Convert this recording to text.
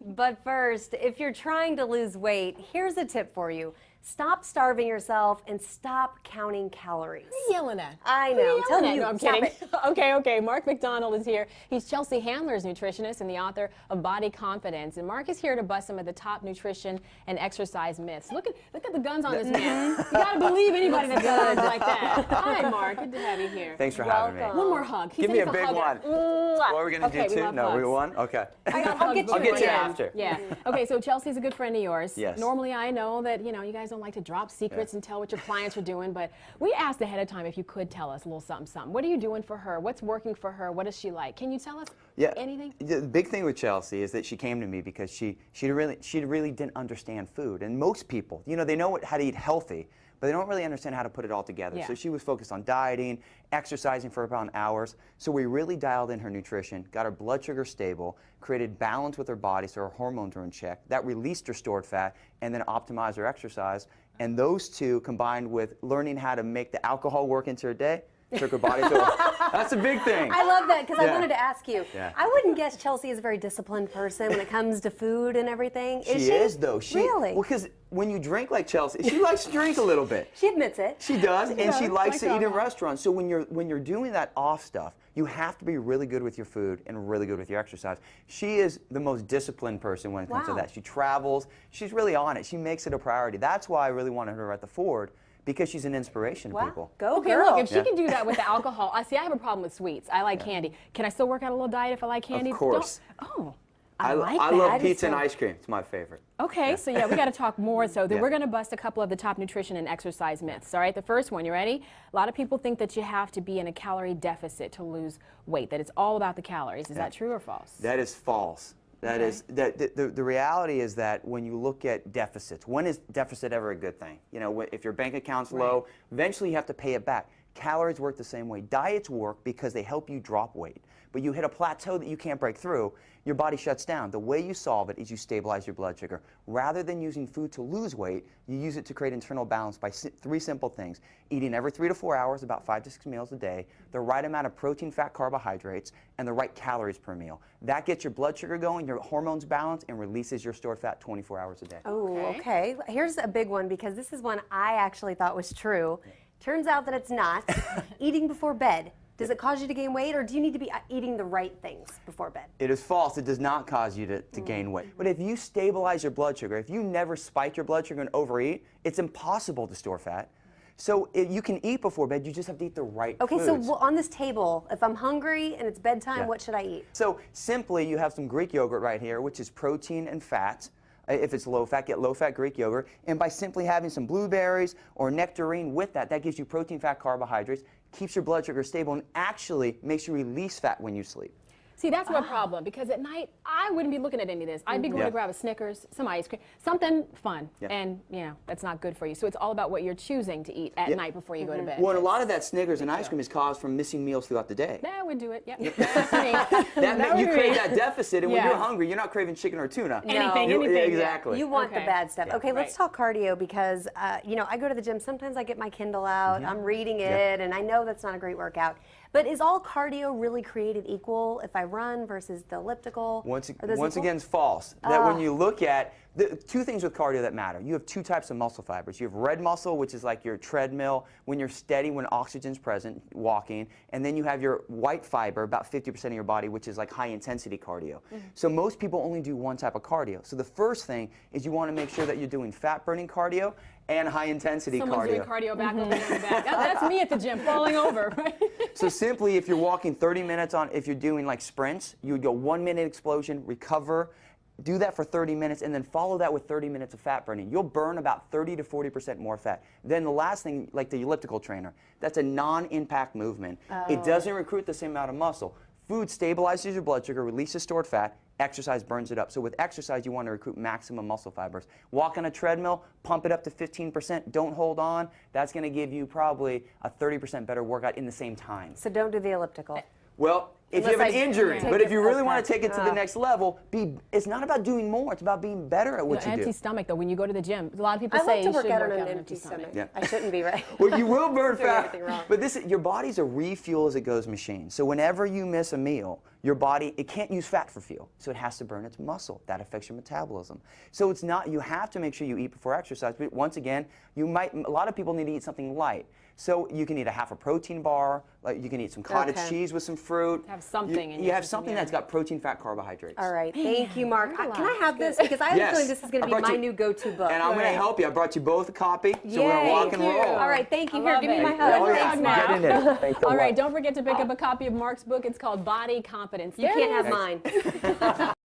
But first, if you're trying to lose weight, here's a tip for you. Stop starving yourself and stop counting calories. What are you yelling at? I know. Tell me. You. No, I'm kidding. Okay. Mark MacDonald is here. He's Chelsea Handler's nutritionist and the author of Body Confidence. And Mark is here to bust some of the top nutrition and exercise myths. Look at the guns on this man. You gotta believe anybody that does like that. Hi, Mark. Good to have you here. Thanks for having me. One more hug. Give me a big one. What are we gonna do? Two? No, we one. Okay. I'll get you after. Yeah. Okay. So Chelsea's a good friend of yours. Yes. Normally, I know that you guys don't like to drop secrets and tell what your clients are doing, but we asked ahead of time if you could tell us a little something. What are you doing for her? What's working for her? What is she like? Can you tell us anything? The big thing with Chelsea is that she came to me because she really didn't understand food. And most people, they know how to eat healthy, but they don't really understand how to put it all together. Yeah. So she was focused on dieting, exercising for about hours. So we really dialed in her nutrition, got her blood sugar stable, created balance with her body so her hormones were in check. That released her stored fat and then optimized her exercise. And those two combined with learning how to make the alcohol work into her day, took her body to That's a big thing. I love that because I wanted to ask you. Yeah. I wouldn't guess Chelsea is a very disciplined person when it comes to food and everything. She is, though. Really? Well, because when you drink like Chelsea, she likes to drink a little bit. She admits it. She does, and she likes to eat in alcohol. restaurants. So when you're doing that off stuff, you have to be really good with your food and really good with your exercise. She is the most disciplined person when it comes to that. She travels. She's really on it. She makes it a priority. That's why I really wanted her at the Ford, because she's an inspiration to people. Go Okay, girl. look, if she can do that with the alcohol, I have a problem with sweets. I like candy. Can I still work out a little diet if I like candy? Of course. I like I that. love pizza and ice cream. It's my favorite. Okay, so we got to talk more. So we're going to bust a couple of the top nutrition and exercise myths. All right, the first one, you ready? A lot of people think that you have to be in a calorie deficit to lose weight, that it's all about the calories. Is that true or false? That is false. That is the reality is that when you look at deficits, when is deficit ever a good thing? If your bank account's low, eventually you have to pay it back. Calories work the same way. Diets work because they help you drop weight. But you hit a plateau that you can't break through, your body shuts down. The way you solve it is you stabilize your blood sugar. Rather than using food to lose weight, you use it to create internal balance by three simple things. Eating every 3 to 4 hours, about 5 to 6 meals a day, the right amount of protein, fat, carbohydrates, and the right calories per meal. That gets your blood sugar going, your hormones balanced, and releases your stored fat 24 hours a day. Oh, okay. Here's a big one because this is one I actually thought was true. Turns out that it's not. Eating before bed. Does it cause you to gain weight, or do you need to be eating the right things before bed? It is false. It does not cause you to gain weight. But if you stabilize your blood sugar, if you never spike your blood sugar and overeat, it's impossible to store fat. So you can eat before bed, you just have to eat the right foods. So on this table, if I'm hungry and it's bedtime, what should I eat? So simply, you have some Greek yogurt right here, which is protein and fat. If it's low fat, get low fat Greek yogurt. And by simply having some blueberries or nectarine with that, that gives you protein, fat, carbohydrates, keeps your blood sugar stable, and actually makes you release fat when you sleep. See, that's my problem, because at night, I wouldn't be looking at any of this. I'd be going to grab a Snickers, some ice cream, something fun, and that's not good for you. So it's all about what you're choosing to eat at night before you go to bed. Well, and a lot of that Snickers and ice cream is caused from missing meals throughout the day. That would do it, That's me. You crave that deficit, and when you're hungry, you're not craving chicken or tuna. Anything. Exactly. You want the bad stuff. Okay, let's talk cardio because, I go to the gym. Sometimes I get my Kindle out. I'm reading it, and I know that's not a great workout. But is all cardio really created equal if I run versus the elliptical? Once again, it's false. That when you look at the two things with cardio that matter, you have two types of muscle fibers. You have red muscle, which is like your treadmill, when you're steady, when oxygen's present, walking, and then you have your white fiber, about 50% of your body, which is like high intensity cardio. So most people only do one type of cardio. So the first thing is you want to make sure that you're doing fat burning cardio and high intensity Someone's cardio. doing cardio back over in the back. That's me at the gym, falling over, right? So simply, if you're walking 30 minutes if you're doing like sprints, you would go 1 minute explosion, recover, do that for 30 minutes, and then follow that with 30 minutes of fat burning. You'll burn about 30 to 40% more fat. Then the last thing, like the elliptical trainer, that's a non-impact movement. It doesn't recruit the same amount of muscle. Food stabilizes your blood sugar, releases stored fat, exercise burns it up. So with exercise, you want to recruit maximum muscle fibers. Walk on a treadmill, pump it up to 15%, don't hold on. That's going to give you probably a 30% better workout in the same time. So don't do the elliptical. Well, if you have Unless an I injury. take But if it- you really okay. want to take it to the next level, it's not about doing more. It's about being better at what you Empty do. stomach, though, when you go to the gym, a lot of people I say like to you work should out work on out an on empty stomach. Yeah. I shouldn't be, right? Well, you will burn Doing fat, everything wrong. but your body's a refuel as it goes machine. So whenever you miss a meal, your body, it can't use fat for fuel, so it has to burn its muscle. That affects your metabolism. So it's not, you have to make sure you eat before exercise, but once again, a lot of people need to eat something light. So you can eat a half a protein bar, like you can eat some cottage Okay. cheese with some fruit. Have something in You your have system, something yeah. that's got protein, fat, carbohydrates. All right, thank you, Mark. learned a Can I lot. have this? Because I have Yes. a feeling this is going I to be brought my you- new go-to book. And I'm going to help you. I brought you both a copy, so we're going to Yay. rock and Thank you. roll. All right, thank you. I Here, love give me it. my Good hug. Oh, yeah. Thanks, luck Mark. Get in there. Thanks a All right, lot. don't forget to pick up a copy of Mark's book. It's called Body Confidence. You There it can't have is. mine.